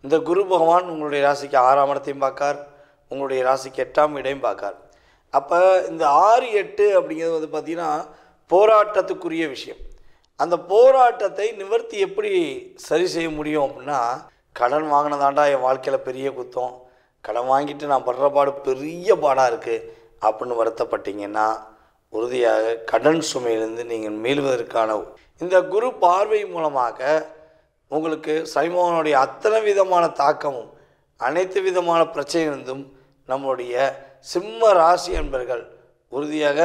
இந்த குரு பகவான் உங்களுடைய ராசிக்கு 6ஆம் இடத்தையும் பார்க்கார், உங்களுடைய ராசிக்கு 8ஆம் இடையும் பார்க்கார். அப்போ இந்த 6, 8 அப்படிங்கிறது வந்து பார்த்திங்கன்னா போராட்டத்துக்குரிய விஷயம். அந்த போராட்டத்தை நிவர்த்தி எப்படி சரி செய்ய முடியும் அப்படின்னா, கடன் வாங்கினதாண்டா என் வாழ்க்கையில் பெரிய குத்தம், கடன் வாங்கிட்டு நான் படுற பாடு பெரிய பாடாக இருக்குது அப்படின்னு வருத்தப்பட்டீங்கன்னா, உறுதியாக கடன் சுமையிலிருந்து நீங்கள் மீள்வதற்கான இந்த குரு பார்வை மூலமாக உங்களுக்கு சனி பகவானுடைய அத்தனை விதமான தாக்கமும் அனைத்து விதமான பிரச்சனையிலிருந்தும் நம்முடைய சிம்ம ராசி என்பர்கள் உறுதியாக.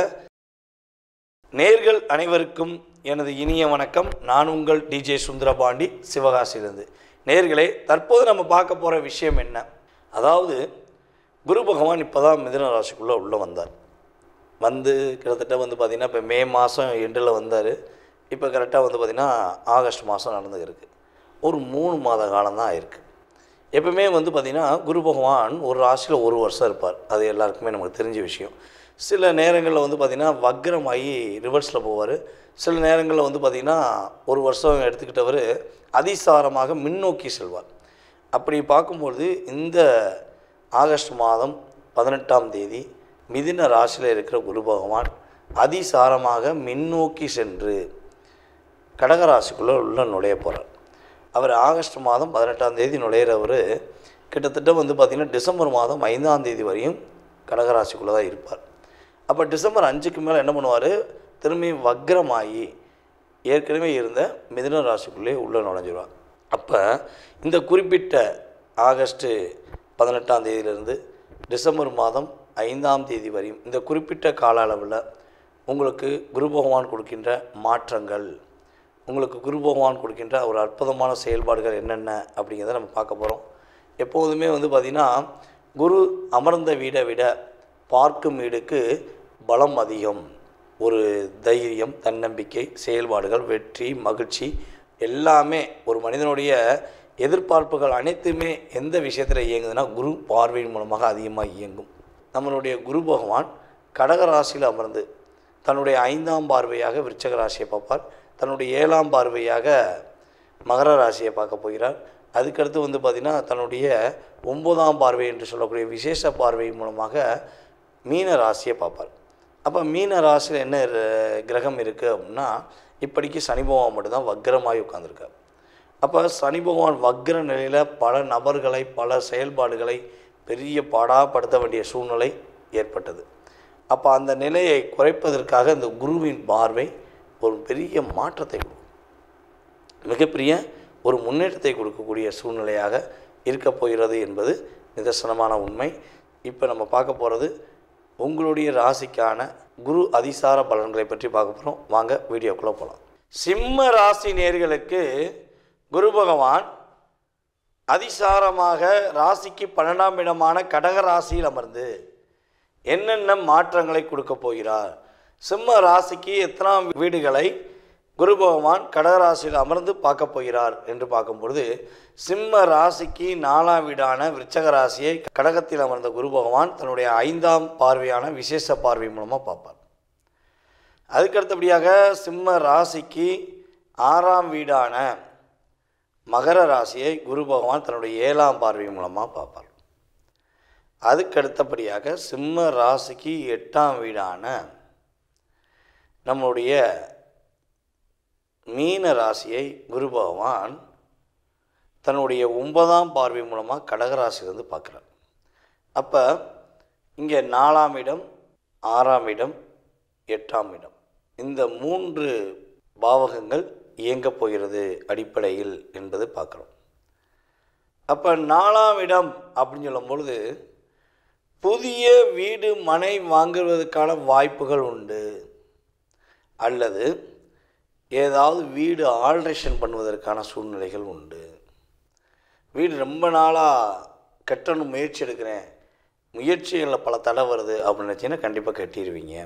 நேர்கள் அனைவருக்கும் எனது இனிய வணக்கம். நான் உங்கள் டிஜே சுந்தரபாண்டி, சிவகாசியிலிருந்து. நேர்களே, தற்போது நம்ம பார்க்க போகிற விஷயம் என்ன? அதாவது குரு பகவான் இப்போ தான் மிதுன ராசிக்குள்ளே உள்ளே வந்தார். கிட்டத்தட்ட பார்த்திங்கன்னா இப்போ மே மாதம் எண்டில் வந்தார். இப்போ கரெக்டாக பார்த்திங்கன்னா ஆகஸ்ட் மாதம் நடந்துருக்கு. ஒரு 3 மாத காலம் தான் ஆயிருக்கு. எப்பவுமே பார்த்திங்கன்னா குரு பகவான் ஒரு ராசியில் 1 வருஷம் இருப்பார். அது எல்லாருக்குமே நமக்கு தெரிஞ்ச விஷயம். சில நேரங்களில் பார்த்திங்கன்னா வக்ரமாகி ரிவர்ஸில் போவார். சில நேரங்களில் பார்த்திங்கன்னா 1 வருஷம் எடுத்துக்கிட்டவர் அதிசாரமாக முன்னோக்கி செல்வார். அப்படி பார்க்கும்பொழுது இந்த ஆகஸ்ட் மாதம் 18ஆம் தேதி மிதுன ராசியில் இருக்கிற குரு பகவான் அதிசாரமாக முன்னோக்கி சென்று கடகராசிக்குள்ளே உள்ள நுழைய போகிறார். அவர் ஆகஸ்ட் மாதம் 18ஆம் தேதி நுழையிறவர் கிட்டத்தட்ட பார்த்திங்கன்னா டிசம்பர் மாதம் 5ஆம் தேதி வரையும் கடகராசிக்குள்ளே தான் இருப்பார். அப்போ டிசம்பர் 5க்கு மேலே என்ன பண்ணுவார்? திரும்பி வக்ரமாகி ஏற்கனவே இருந்த மிதுன ராசிக்குள்ளே உள்ளே நுழைஞ்சிடுவார். அப்போ இந்த குறிப்பிட்ட ஆகஸ்ட்டு 18ஆம் தேதியிலிருந்து டிசம்பர் மாதம் 5ஆம் தேதி வரையும் இந்த குறிப்பிட்ட கால அளவில் உங்களுக்கு குரு பகவான் கொடுக்கின்ற மாற்றங்கள், உங்களுக்கு குரு பகவான் கொடுக்கின்ற ஒரு அற்புதமான செயல்பாடுகள் என்னென்ன அப்படிங்கிறத நம்ம பார்க்க போகிறோம். எப்போதுமே பார்த்திங்கன்னா குரு அமர்ந்த வீடை விட பார்க்கும் வீடுக்கு பலம் அதிகம். ஒரு தைரியம், தன்னம்பிக்கை, செயல்பாடுகள், வெற்றி, மகிழ்ச்சி எல்லாமே ஒரு மனிதனுடைய எதிர்பார்ப்புகள் அனைத்துமே எந்த விஷயத்தில் இயங்குதுன்னா குரு பார்வையின் மூலமாக அதிகமாக இயங்கும். நம்மளுடைய குரு பகவான் கடகராசியில் அமர்ந்து தன்னுடைய 5ஆம் பார்வையாக விருச்சக ராசியை பார்ப்பார். தன்னுடைய 7ஆம் பார்வையாக மகர ராசியை பார்க்க போகிறார். அதுக்கடுத்து பார்த்திங்கன்னா தன்னுடைய 9ஆம் பார்வை என்று சொல்லக்கூடிய விசேஷ பார்வை மூலமாக மீன ராசியை பார்ப்பார். அப்போ மீன ராசியில் என்ன கிரகம் இருக்குது அப்படின்னா, இப்படிக்கு சனி பகவான் மட்டும்தான் வக்ரமாகி உட்கார்ந்துருக்கார். அப்போ சனி பகவான் வக்ர நிலையில் பல நபர்களை, பல செயல்பாடுகளை பெரிய பாடாப்படுத்த வேண்டிய சூழ்நிலை ஏற்பட்டது. அப்போ அந்த நிலையை குறைப்பதற்காக இந்த குருவின் பார்வை ஒரு பெரிய மாற்றத்தை கொடுக்கும், மிகப்பெரிய ஒரு முன்னேற்றத்தை கொடுக்கக்கூடிய சூழ்நிலையாக இருக்க போகிறது என்பது நிதர்சனமான உண்மை. இப்போ நம்ம பார்க்க போகிறது உங்களுடைய ராசிக்கான குரு அதிசார பலன்களை பற்றி பார்க்க போகிறோம். வாங்க வீடியோக்குள்ளே போகலாம். சிம்ம ராசி நேயர்களுக்கு குரு பகவான் அதிசாரமாக ராசிக்கு 12ஆம் இடமான கடக ராசியில் அமர்ந்து என்னென்ன மாற்றங்களை கொடுக்க போகிறார்? சிம்ம ராசிக்கு எத்தனாம் வீடுகளை குரு பகவான் கடகராசியில் அமர்ந்து பார்க்க போகிறார் என்று பார்க்கும்பொழுது, சிம்ம ராசிக்கு 4ஆம் வீடான விருச்சக ராசியை கடகத்தில் அமர்ந்த குரு பகவான் தன்னுடைய 5ஆம் பார்வையான விசேஷ பார்வை மூலமாக பார்ப்பார். அதுக்கடுத்தபடியாக சிம்ம ராசிக்கு 6ஆம் வீடான மகர ராசியை குரு பகவான் தன்னுடைய 7ஆம் பார்வை மூலமாக பார்ப்பார். அதுக்கடுத்தபடியாக சிம்ம ராசிக்கு 8ஆம் வீடான நம்முடைய மீன ராசியை குரு பகவான் தன்னுடைய 9ஆம் பார்வை மூலமாக கடகராசிலிருந்து பார்க்குறார். அப்போ இங்கே 4ஆம் இடம், 6ஆம் இடம், 8ஆம் இடம், இந்த 3 பாவகங்கள் இயங்கப் போகிறது அடிப்படையில் என்பது பார்க்குறோம். அப்போ 4ஆம் இடம் அப்படின்னு சொல்லும் பொழுது புதிய வீடு மனை வாங்குவதற்கான வாய்ப்புகள் உண்டு, அல்லது ஏதாவது வீடு ஆல்ட்ரேஷன் பண்ணுவதற்கான சூழ்நிலைகள் உண்டு. வீடு ரொம்ப நாளாக கட்டணும் முயற்சி எடுக்கிறேன், முயற்சிகளில் பல தடை வருது அப்படின்னு நினச்சிங்கன்னா கண்டிப்பாக கட்டிடுவீங்க.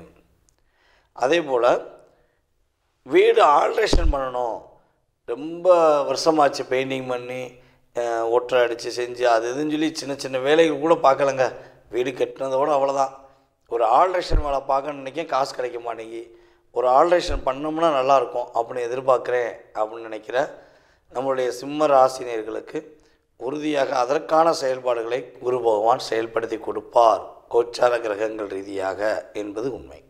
அதே போல் வீடு ஆல்ட்ரேஷன் பண்ணணும், ரொம்ப வருஷமாச்சு பெயிண்டிங் பண்ணி ஒற்றை அடித்து செஞ்சு அது இதுன்னு சொல்லி சின்ன சின்ன வேலைகள் கூட பார்க்கலங்க, வீடு கட்டினதோடு அவ்வளோதான். ஒரு ஆல்ட்ரேஷன் வேலை பார்க்கணுன்னு நினைக்கிறேன், காசு கிடைக்க மாட்டேங்கி. ஒரு ஆல்ட்ரேஷன் பண்ணோம்னா நல்லாயிருக்கும் அப்படின்னு எதிர்பார்க்குறேன் அப்படின்னு நினைக்கிற நம்மளுடைய சிம்ம ராசினியர்களுக்கு உறுதியாக அதற்கான செயல்பாடுகளை குரு பகவான் செயல்படுத்தி கொடுப்பார் கோச்சார கிரகங்கள் ரீதியாக என்பது உண்மை.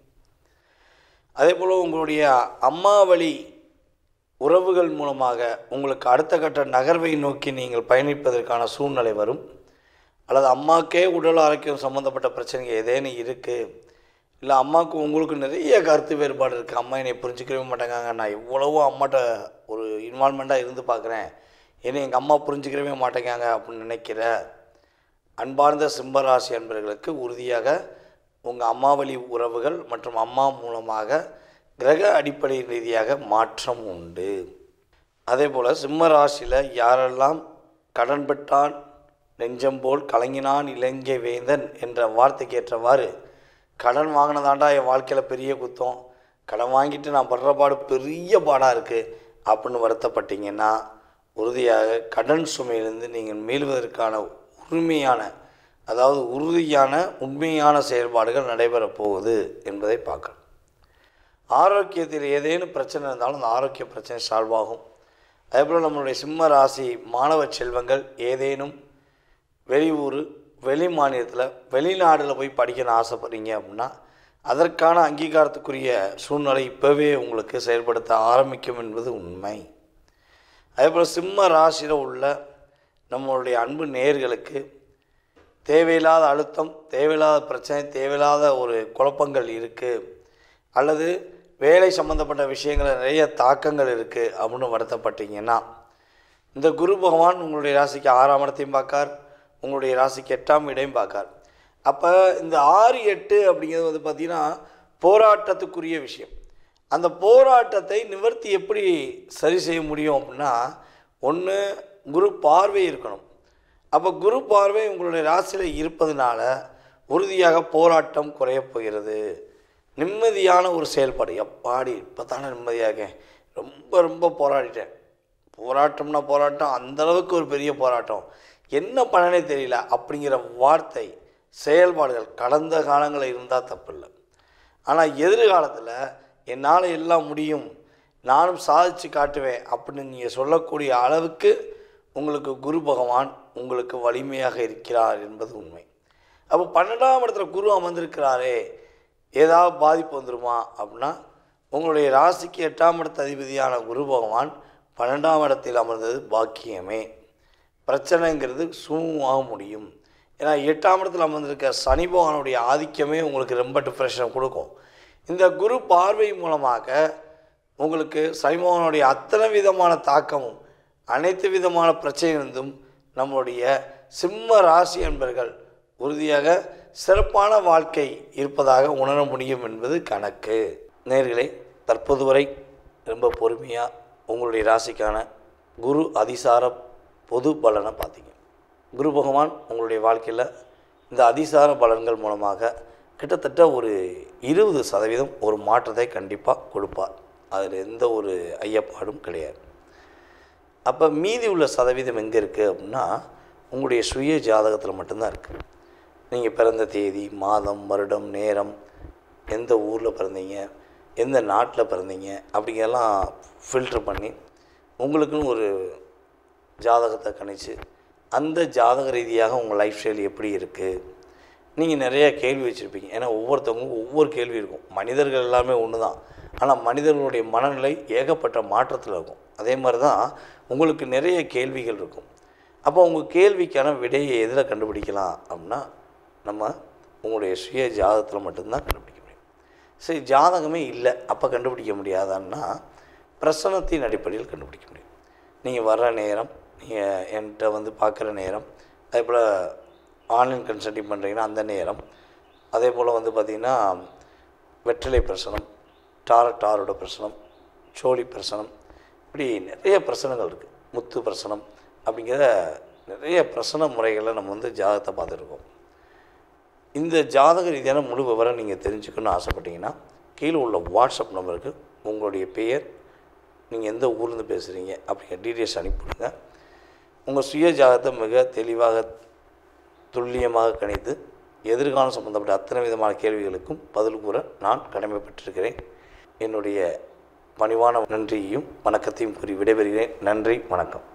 அதேபோல் உங்களுடைய அம்மா வழி உறவுகள் மூலமாக உங்களுக்கு அடுத்த கட்ட நகர்வை நோக்கி நீங்கள் பயணிப்பதற்கான சூழ்நிலை வரும். அல்லது அம்மாக்கே உடல் ஆரோக்கியம் சம்மந்தப்பட்ட பிரச்சனைகள் ஏதேனும் இருக்குது, இல்லை அம்மாவுக்கு உங்களுக்கு நிறைய கருத்து வேறுபாடு இருக்குது, அம்மா என்னை புரிஞ்சிக்கவே மாட்டேங்காங்க, நான் எவ்வளவோ அம்மாட்ட ஒரு இன்வால்மெண்ட்டாக இருந்து பார்க்குறேன், என்னை எங்கள் அம்மா புரிஞ்சிக்கவே மாட்டேங்காங்க அப்படின்னு நினைக்கிற அன்பார்ந்த சிம்மராசி அன்பர்களுக்கு உறுதியாக உங்கள் அம்மா வழி உறவுகள் மற்றும் அம்மா மூலமாக கிரக அடிப்படை ரீதியாக மாற்றம் உண்டு. அதே போல் சிம்ம ராசியில் யாரெல்லாம் கடன் பெற்றான் நெஞ்சம் போல் கலங்கினான் இலங்கை வேந்தன் என்ற வார்த்தைக்கு ஏற்றவாறு கடன் வாங்கினதாண்டா என் வாழ்க்கையில் பெரிய குத்தம், கடன் வாங்கிட்டு நான் படுற பாடு பெரிய பாடாக இருக்குது அப்படின்னு வருத்தப்பட்டீங்கன்னா உறுதியாக கடன் சுமையிலிருந்து நீங்கள் மீள்வதற்கான உரிமையான அதாவது உறுதியான உண்மையான செயல்பாடுகள் நடைபெறப் போகுது என்பதை பார்க்கணும். ஆரோக்கியத்தில் ஏதேனும் பிரச்சனை இருந்தாலும் அந்த ஆரோக்கிய பிரச்சனை சால்வ் ஆகும். அதேபோல் நம்மளுடைய சிம்ம ராசி மாணவ செல்வங்கள் ஏதேனும் வெளியூர் வெளி மாநிலத்தில் வெளிநாடில் போய் படிக்கணும்னு ஆசைப்படுறீங்க அப்படின்னா அதற்கான அங்கீகாரத்துக்குரிய சூழ்நிலை இப்போவே உங்களுக்கு செயல்படுத்த ஆரம்பிக்கும் என்பது உண்மை. அதேபோல் சிம்ம ராசியில் உள்ள நம்மளுடைய அன்பு நேயர்களுக்கு தேவையில்லாத அழுத்தம், தேவையில்லாத பிரச்சனை, தேவையில்லாத ஒரு குழப்பங்கள் இருக்குது, அல்லது வேலை சம்மந்தப்பட்ட விஷயங்களில் நிறைய தாக்கங்கள் இருக்குது அப்படின்னு வருத்தப்பட்டீங்கன்னா இந்த குரு பகவான் உங்களுடைய ராசிக்கு 6ஆம் இடத்தையும் பார்க்கார், உங்களுடைய ராசிக்கு 8ஆம் இடையும் பார்க்கார். அப்போ இந்த 6, 8 அப்படிங்கிறது வந்து பார்த்திங்கன்னா போராட்டத்துக்குரிய விஷயம். அந்த போராட்டத்தை நிவர்த்தி எப்படி சரி செய்ய முடியும் அப்படின்னா ஒன்று குரு பார்வை இருக்கணும். அப்போ குரு பார்வை உங்களுடைய ராசியில் இருப்பதனால உறுதியாக போராட்டம் குறையப் போகிறது. நிம்மதியான ஒரு செயல்பாடு, எப்பாடி இப்போ தானே நிம்மதியாக ரொம்ப போராடிட்டேன், போராட்டம்னா போராட்டம் அந்தளவுக்கு ஒரு பெரிய போராட்டம், என்ன பண்ணனே தெரியல அப்படிங்கிற வார்த்தை செயல்பாடுகள் கடந்த காலங்களில் இருந்தால் தப்பில்லை. ஆனால் எதிர்காலத்தில் என்னால் எல்லாம் முடியும், நானும் சாதித்து காட்டுவேன் அப்படின்னு நீங்கள் சொல்லக்கூடிய அளவுக்கு உங்களுக்கு குரு பகவான் உங்களுக்கு வலிமையாக இருக்கிறார் என்பது உண்மை. அப்போ 12ஆம் இடத்துல குரு அமர்ந்திருக்கிறாரே ஏதாவது பாதிப்பு வந்துடுமா அப்படின்னா உங்களுடைய ராசிக்கு 8ஆம் இடத்து அதிபதியான குரு பகவான் 12ஆம் இடத்தில் அமர்ந்தது பாக்கியமே. பிரச்சனைங்கிறது சுமூகமாக முடியும். ஏன்னா 8ஆம் இடத்தில் அமர்ந்திருக்க சனி பகவானுடைய ஆதிக்கமே உங்களுக்கு ரொம்ப டிப்ரெஷனை கொடுக்கும். இந்த குரு பார்வை மூலமாக உங்களுக்கு சனி பகவானுடைய அத்தனை விதமான தாக்கமும் அனைத்து விதமான பிரச்சனையிலிருந்தும் நம்முடைய சிம்ம ராசி என்பர்கள் உறுதியாக சிறப்பான வாழ்க்கை இருப்பதாக உணர முடியும் என்பது கணக்கு. நேயர்களே, தற்போது வரை ரொம்ப பொறுமையாக உங்களுடைய ராசிக்கான குரு அதிசார பொது பலனை பார்த்தீங்க. குரு பகவான் உங்களுடைய வாழ்க்கையில் இந்த அதிசார பலன்கள் மூலமாக கிட்டத்தட்ட ஒரு 20% ஒரு மாற்றத்தை கண்டிப்பாக கொடுப்பார். அதில் எந்த ஒரு ஐயப்பாடும் கிடையாது. அப்போ மீதி உள்ள சதவீதம் எங்கே இருக்குது அப்படின்னா உங்களுடைய சுய ஜாதகத்தில் மட்டும்தான் இருக்குது. நீங்கள் பிறந்த தேதி, மாதம், வருடம், நேரம், எந்த ஊரில் பிறந்தீங்க, எந்த நாட்டில் பிறந்தீங்க அப்படிங்கிறதெல்லாம் ஃபில்ட்ரு பண்ணி உங்களுக்குன்னு ஒரு ஜாதகத்தை கணிச்சு அந்த ஜாதக ரீதியாக உங்கள் லைஃப் ஸ்டைல் எப்படி இருக்குது. நீங்கள் நிறைய கேள்வி வச்சுருப்பீங்க. ஏன்னா ஒவ்வொருத்தவங்களுக்கும் ஒவ்வொரு கேள்வி இருக்கும். மனிதர்கள் எல்லாமே ஒன்று தான், ஆனால் மனிதர்களுடைய மனநிலை ஏகப்பட்ட மாற்றத்தில் இருக்கும். அதே மாதிரி தான் உங்களுக்கு நிறைய கேள்விகள் இருக்கும். அப்போ உங்கள் கேள்விக்கான விடையை எதில் கண்டுபிடிக்கலாம் அப்படின்னா நம்ம உங்களுடைய சுய ஜாதகத்தில் மட்டும்தான் கண்டுபிடிக்க முடியும். சரி, ஜாதகமே இல்லை அப்போ கண்டுபிடிக்க முடியாதான்னா பிரசனத்தின் அடிப்படையில் கண்டுபிடிக்க முடியும். நீங்கள் வர்ற நேரம், நீங்கள் என்கிட்ட வந்து பார்க்குற நேரம், அதே போல் ஆன்லைன் கன்சல்டிங் பண்ணுறீங்கன்னா அந்த நேரம், அதே போல் வந்து பார்த்திங்கன்னா வெற்றிலை பிரசனம், டாரோட பிரசனம், சோழி பிரசனம், இப்படி நிறைய பிரசனங்கள் இருக்குது. முத்து பிரசனம் அப்படிங்கிற நிறைய பிரசன முறைகளை நம்ம வந்து ஜாதகத்தை பார்த்துருக்கோம். இந்த ஜாதக ரீதியான முழு விவரம் நீங்கள் தெரிஞ்சுக்கணும்னு ஆசைப்பட்டீங்கன்னா கீழே உள்ள வாட்ஸ்அப் நம்பருக்கு உங்களுடைய பெயர், நீங்கள் எந்த ஊர்லேருந்து பேசுகிறீங்க அப்படிங்கிற டீட்டெயில்ஸ் அனுப்பிவிடுங்க. உங்கள் சுய ஜாதகத்தை மிக தெளிவாக துல்லியமாக கணித்து எதிர்காலம் சம்பந்தப்பட்ட அத்தனை விதமான கேள்விகளுக்கும் பதில் கூற நான் கடமைப்பட்டிருக்கிறேன். என்னுடைய பணிவான நன்றியையும் வணக்கத்தையும் கூறி விடைபெறுகிறேன். நன்றி, வணக்கம்.